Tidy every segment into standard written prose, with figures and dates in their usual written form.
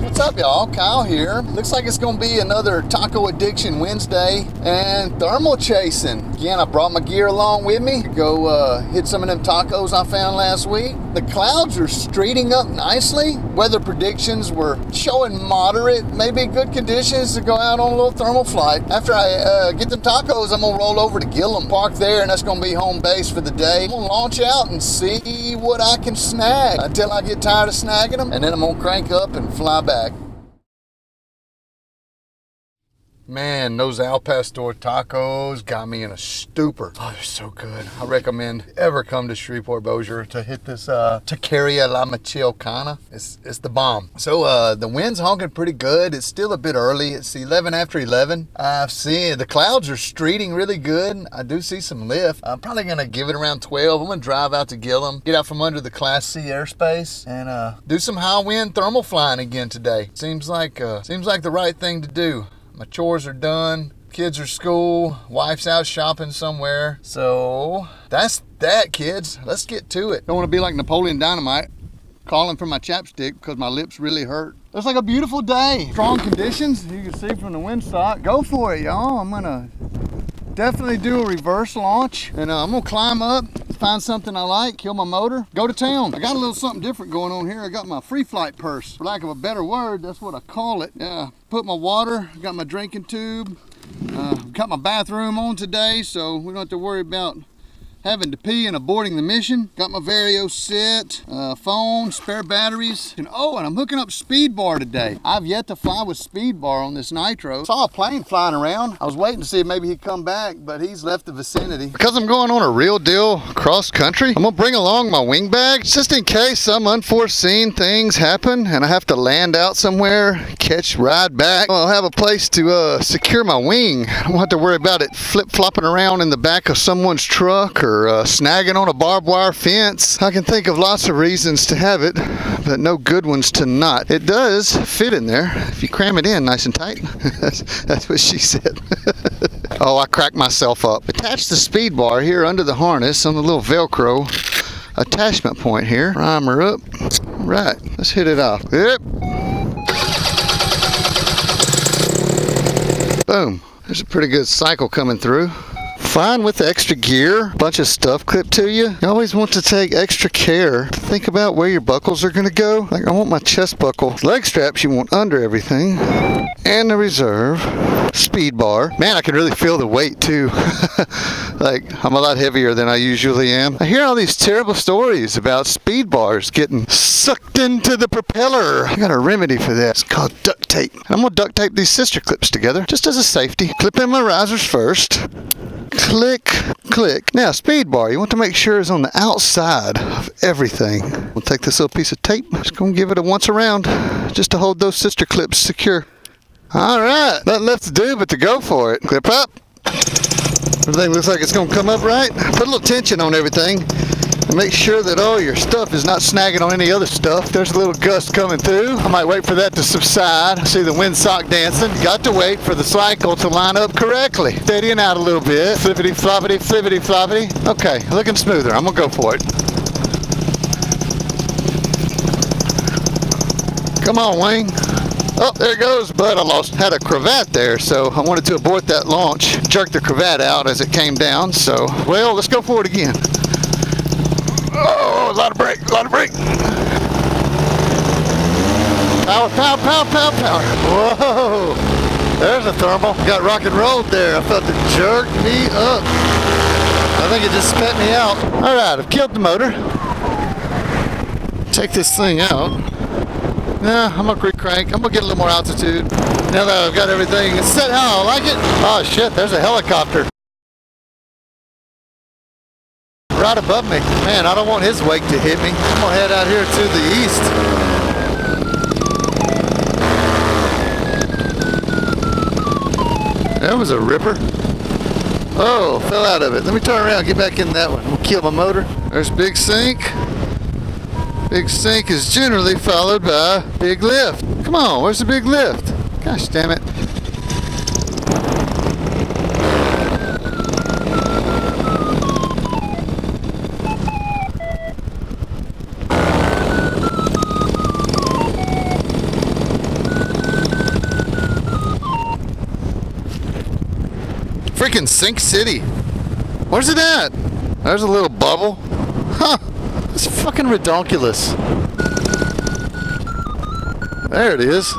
What's up, y'all? Kyle here. Looks like it's gonna be another Taco Addiction Wednesday and thermal chasing. Again, I brought my gear along with me to go hit some of them tacos I found last week. The clouds are streeting up nicely. Weather predictions were showing moderate, maybe good conditions to go out on a little thermal flight. After I get them tacos, I'm gonna roll over to Gillem, park there, and that's gonna be home base for the day. I'm gonna launch out and see what I can snag until I get tired of snagging them, and then I'm gonna crank up and fly back. Man, those Al Pastor tacos got me in a stupor. Oh, they're so good. I recommend ever come to Shreveport Bossier to hit this Taqueria La Michoacana. It's the bomb. So the wind's honking pretty good. It's still a bit early. It's 11 after 11. I've seen the clouds are streeting really good. I do see some lift. I'm probably gonna give it around 12. I'm gonna drive out to Gillem, get out from under the Class C airspace, and do some high wind thermal flying again today. Seems like the right thing to do. My chores are done, kids are school, wife's out shopping somewhere. So that's that, kids. Let's get to it. Don't want to be like Napoleon Dynamite, calling for my chapstick because my lips really hurt. Looks like a beautiful day. Strong conditions, you can see from the windsock. Go for it, y'all. I'm gonna definitely do a reverse launch, and I'm gonna climb up, find something I like, kill my motor, go to town. I got a little something different going on here. I got my free flight purse, for lack of a better word, that's what I call it. Put my water, got my drinking tube, got my bathroom on today, so we don't have to worry about having to pee and aborting the mission. Got my Vario set, phone, spare batteries, and I'm hooking up speed bar today. I've yet to fly with speed bar on this Nitro. Saw a plane flying around. I was waiting to see if maybe he'd come back, but he's left the vicinity. Because I'm going on a real deal cross country, I'm gonna bring along my wing bag just in case some unforeseen things happen and I have to land out somewhere, ride back. I'll have a place to secure my wing. I don't have to worry about it flip-flopping around in the back of someone's truck or snagging on a barbed wire fence. I can think of lots of reasons to have it, but no good ones to not. It does fit in there if you cram it in nice and tight. That's what she said. Oh, I cracked myself up. Attach the speed bar here under the harness on the little Velcro attachment point here. Prime her up. Right, let's hit it off. Yep. Boom. There's a pretty good cycle coming through. Fine with the extra gear, bunch of stuff clipped to you. You always want to take extra care to think about where your buckles are going to go. Like I want my chest buckle, leg straps you want under everything, and the reserve speed bar. Man, I can really feel the weight too. Like I'm a lot heavier than I usually am. I hear all these terrible stories about speed bars getting sucked into the propeller. I got a remedy for that. It's called duct tape. I'm gonna duct tape these sister clips together just as a safety. Clip in my risers first. Click, click. Now, speed bar, you want to make sure it's on the outside of everything. We'll take this little piece of tape, just gonna give it a once around, just to hold those sister clips secure. All right, nothing left to do but to go for it. Clip up. Everything looks like it's gonna come up right. Put a little tension on everything. And make sure that all your stuff is not snagging on any other stuff. There's a little gust coming through. I might wait for that to subside. I see the windsock dancing. Got to wait for the cycle to line up correctly. Steadying out a little bit. Flippity floppity, flippity floppity. Okay, looking smoother. I'm gonna go for it. Come on, wing. Oh, there it goes, but I had a cravat there, so I wanted to abort that launch. Jerk the cravat out as it came down, so, well, let's go for it again. Oh, a lot of brake, a lot of brake. Power, power, power, power, power. Whoa, there's a thermal. Got rock and rolled there. I felt it jerk me up. I think it just spat me out. All right, I've killed the motor. Take this thing out. Nah, I'm gonna crank. I'm gonna get a little more altitude. Now that I've got everything set how I like it. Oh shit, there's a helicopter right above me. Man, I don't want his wake to hit me. I'm gonna head out here to the east. That was a ripper. Oh, fell out of it. Let me turn around, get back in that one. We'll kill my motor. There's big sink. Big sink is generally followed by big lift. Come on, where's the big lift? Gosh damn it. Freaking Sink City. Where's it at? There's a little bubble. Huh. It's fucking redonkulous. There it is.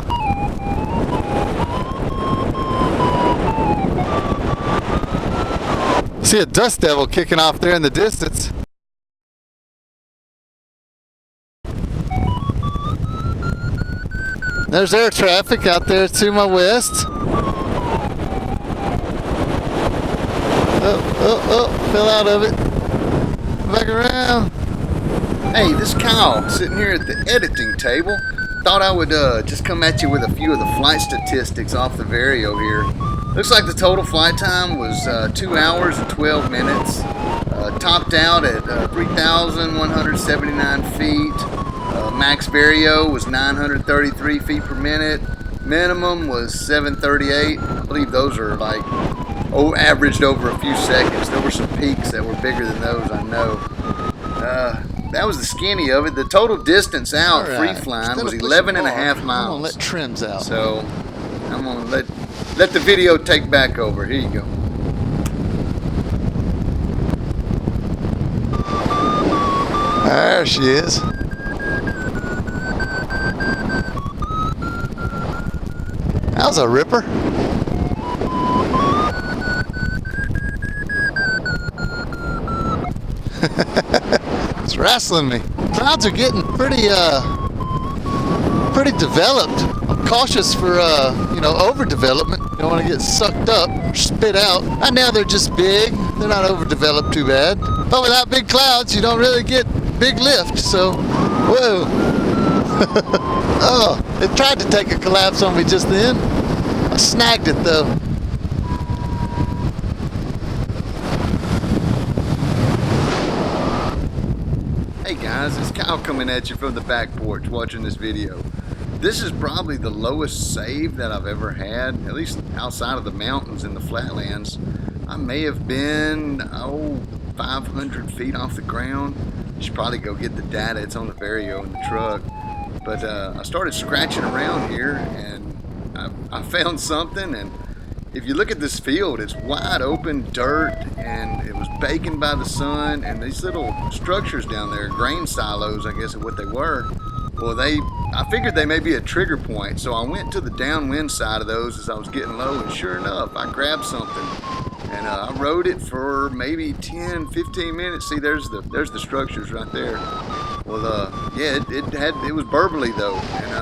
See a dust devil kicking off there in the distance. There's air traffic out there to my west. Oh, fell out of it. Back around. Hey, this is Kyle sitting here at the editing table. Thought I would just come at you with a few of the flight statistics off the Vario here. Looks like the total flight time was 2 hours and 12 minutes. Topped out at 3,179 feet. Max Vario was 933 feet per minute. Minimum was 738. I believe those are like averaged over a few seconds. There were some peaks that were bigger than those, I know. That was the skinny of it. The total distance out, free flying, was 11.5 miles. I'm gonna let trims out. So I'm gonna let the video take back over. Here you go. There she is. That was a ripper. It's wrestling me. Clouds are getting pretty developed. I'm cautious for overdevelopment. You don't want to get sucked up or spit out. Right now they're just big. They're not overdeveloped too bad. But without big clouds, you don't really get big lift. So, whoa. Oh, it tried to take a collapse on me just then. I snagged it though. Hey guys, it's Kyle coming at you from the back porch watching this video. This is probably the lowest save that I've ever had, at least outside of the mountains and the flatlands. I may have been, 500 feet off the ground. You should probably go get the data. It's on the Vario in the truck. But I started scratching around here and I found something, and if you look at this field, it's wide open dirt and it was baking by the sun, and these little structures down there, grain silos I guess is what they were. Well, I figured they may be a trigger point, so I went to the downwind side of those as I was getting low, and sure enough, I grabbed something and I rode it for maybe 10-15 minutes. See, there's the structures right there. Well, yeah, it was burbly though, and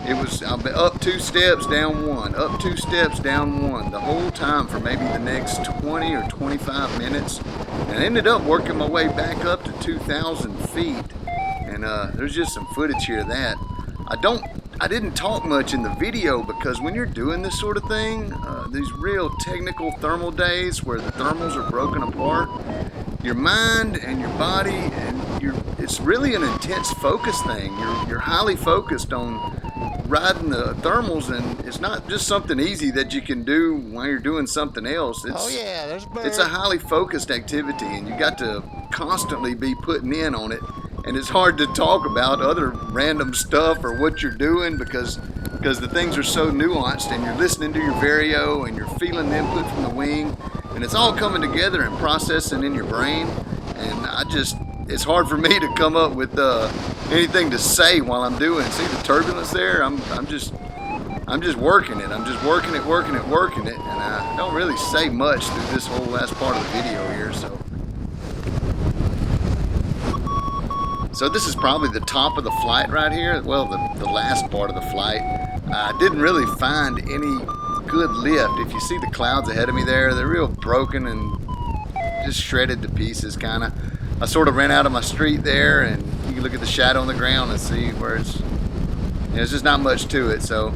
it was up 2 steps, down 1, up 2 steps, down 1, the whole time for maybe the next 20 or 25 minutes. And I ended up working my way back up to 2,000 feet. And there's just some footage here of that. I didn't talk much in the video because when you're doing this sort of thing, these real technical thermal days where the thermals are broken apart, your mind and your body, and it's really an intense focus thing. You're highly focused on riding the thermals, and it's not just something easy that you can do while you're doing something else. There's birds. It's a highly focused activity, and you got to constantly be putting in on it. And it's hard to talk about other random stuff or what you're doing because the things are so nuanced, and you're listening to your Vario and you're feeling the input from the wing, and it's all coming together and processing in your brain. And it's hard for me to come up with anything to say while I'm doing. See the turbulence there? I'm just working it. I'm just working it, and I don't really say much through this whole last part of the video here. So this is probably the top of the flight right here. Well, the last part of the flight. I didn't really find any good lift. If you see the clouds ahead of me there, they're real broken and just shredded to pieces, kind of. I sort of ran out of my street there, and you can look at the shadow on the ground and see where there's just not much to it. So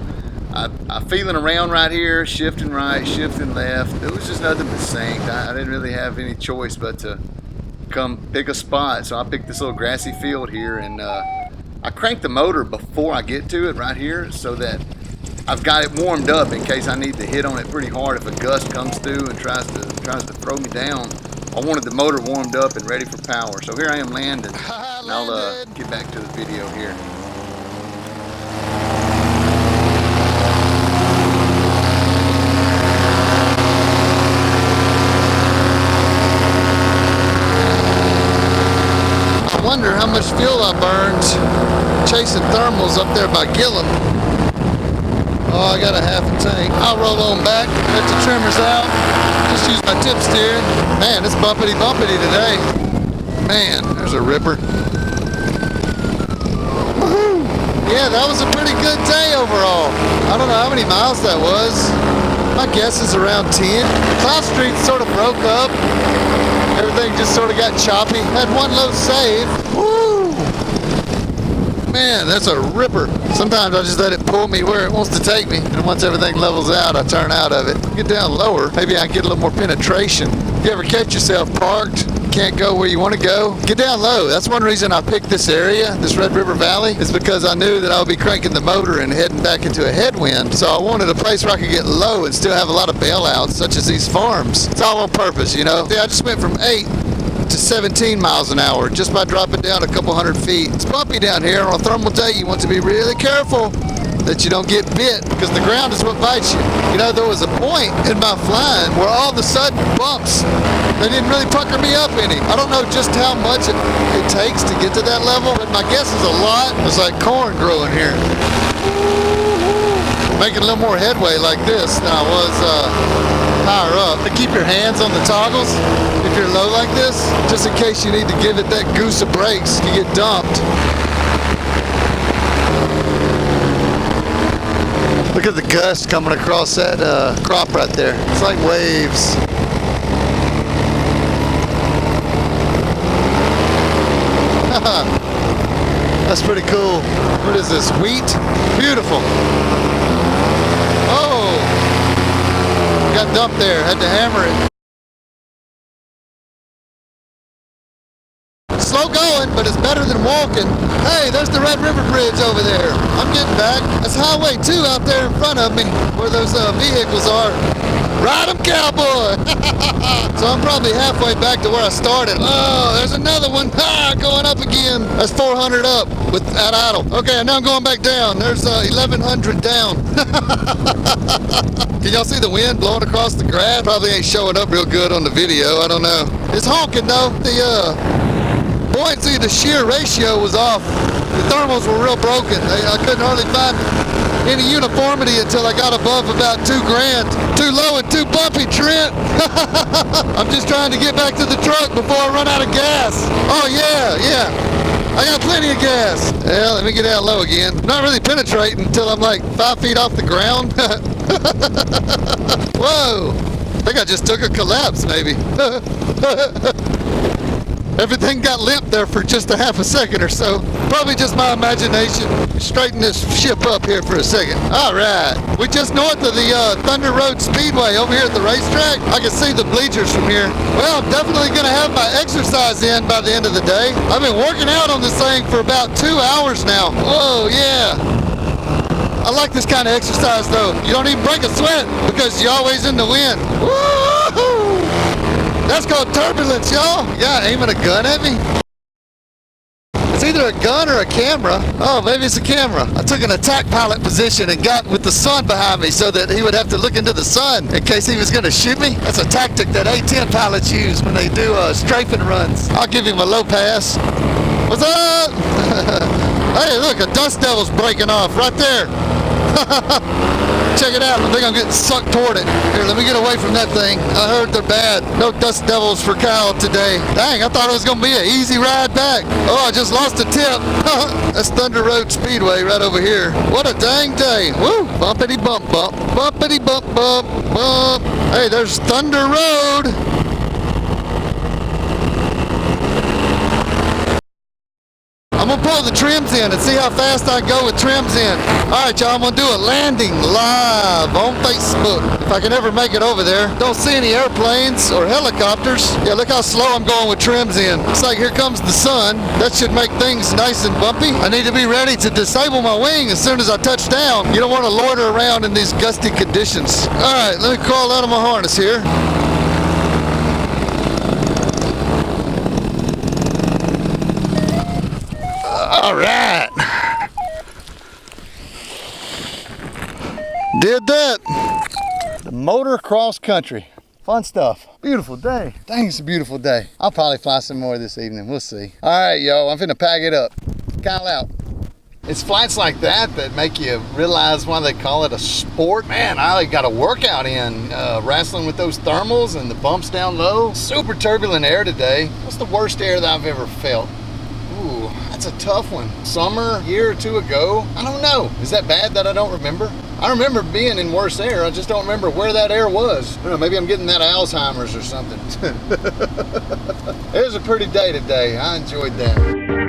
I'm feeling around right here, shifting right, shifting left. It was just nothing but sink. I didn't really have any choice but to come pick a spot. So I picked this little grassy field here, and I cranked the motor before I get to it right here so that I've got it warmed up in case I need to hit on it pretty hard if a gust comes through and tries to throw me down. I wanted the motor warmed up and ready for power. So here I am landing, and I'll get back to the video here. wonder how much fuel I burned chasing thermals up there by Gillum. Oh, I got a half a tank. I'll roll on back, let the trimmers out, just use my tip steering. Man, it's bumpity today. Man, there's a ripper. Woohoo! Yeah, that was a pretty good day overall. I don't know how many miles that was. My guess is around 10. Cloud Street sort of broke up. Everything just sort of got choppy. Had one low save. Woo! Man, that's a ripper. Sometimes I just let it pull me where it wants to take me. And once everything levels out, I turn out of it. Get down lower, maybe I can get a little more penetration. If you ever catch yourself parked, can't go where you want to go, get down low. That's one reason I picked this area, this Red River Valley, is because I knew that I would be cranking the motor and heading back into a headwind. So I wanted a place where I could get low and still have a lot of bailouts, such as these farms. It's all on purpose, you know. Yeah, I just went from 8 to 17 miles an hour just by dropping down a couple hundred feet. It's bumpy down here. On a thermal day, you want to be really careful that you don't get bit, because the ground is what bites you. You know, there was a point in my flying where all of a sudden bumps, they didn't really pucker me up any. I don't know just how much it takes to get to that level, but my guess is a lot. It's like corn growing here. Making a little more headway like this than I was higher up. To keep your hands on the toggles if you're low like this, just in case you need to give it that goose of brakes, you get dumped. Look at the gust coming across that crop right there. It's like waves. That's pretty cool. What is this, wheat? Beautiful. Oh, got dumped there, had to hammer it. Slow going, but it's better than walking. Hey, there's the Red River Bridge over there. I'm getting back. That's Highway 2 out there in front of me, where those vehicles are. Ride 'em, cowboy! So I'm probably halfway back to where I started. Oh, there's another one. Going up again. That's 400 up at idle. Okay, now I'm going back down. There's 1,100 down. Can y'all see the wind blowing across the grass? Probably ain't showing up real good on the video. I don't know. It's honking though. The buoyancy to shear ratio was off. The thermals were real broken. I couldn't hardly find any uniformity until I got above about 2 grand. Too low and too bumpy, Trent. I'm just trying to get back to the truck before I run out of gas. Oh yeah. I got plenty of gas. Yeah, let me get out low again. Not really penetrating until I'm like 5 feet off the ground. Whoa. I think I just took a collapse maybe. Everything got limp there for just a half a second or so. Probably just my imagination. Straighten this ship up here for a second. All right. We're just north of the Thunder Road Speedway over here at the racetrack. I can see the bleachers from here. Well, I'm definitely going to have my exercise in by the end of the day. I've been working out on this thing for about 2 hours now. Whoa, yeah. I like this kind of exercise though. You don't even break a sweat because you're always in the wind. Woo-hoo! That's called turbulence, y'all. Yeah, aiming a gun at me. It's either a gun or a camera. Oh, maybe it's a camera. I took an attack pilot position and got with the sun behind me so that he would have to look into the sun in case he was going to shoot me. That's a tactic that A-10 pilots use when they do strafing runs. I'll give him a low pass. What's up? Hey, look, a dust devil's breaking off right there. Check it out. I think I'm getting sucked toward it. Here, let me get away from that thing. I heard they're bad. No dust devils for Kyle today. Dang, I thought it was going to be an easy ride back. Oh, I just lost a tip. That's Thunder Road Speedway right over here. What a dang day. Woo! Bumpity bump bump. Bumpity bump bump bump. Hey, there's Thunder Road. I'm going to pull the trims in and see how fast I can go with trims in. All right, y'all, I'm going to do a landing live on Facebook. If I can ever make it over there. Don't see any airplanes or helicopters. Yeah, look how slow I'm going with trims in. Looks like here comes the sun. That should make things nice and bumpy. I need to be ready to disable my wing as soon as I touch down. You don't want to loiter around in these gusty conditions. All right, let me crawl out of my harness here. All right. Did that. The motor cross country. Fun stuff. Beautiful day. Dang, it's a beautiful day. I'll probably fly some more this evening. We'll see. All right, yo, I'm finna pack it up. Kyle out. It's flights like that that make you realize why they call it a sport. Man, I got a workout in wrestling with those thermals and the bumps down low. Super turbulent air today. What's the worst air that I've ever felt? Ooh, that's a tough one. Summer, year or two ago. I don't know. Is that bad that I don't remember? I remember being in worse air. I just don't remember where that air was. I don't know, maybe I'm getting that Alzheimer's or something. It was a pretty day today. I enjoyed that.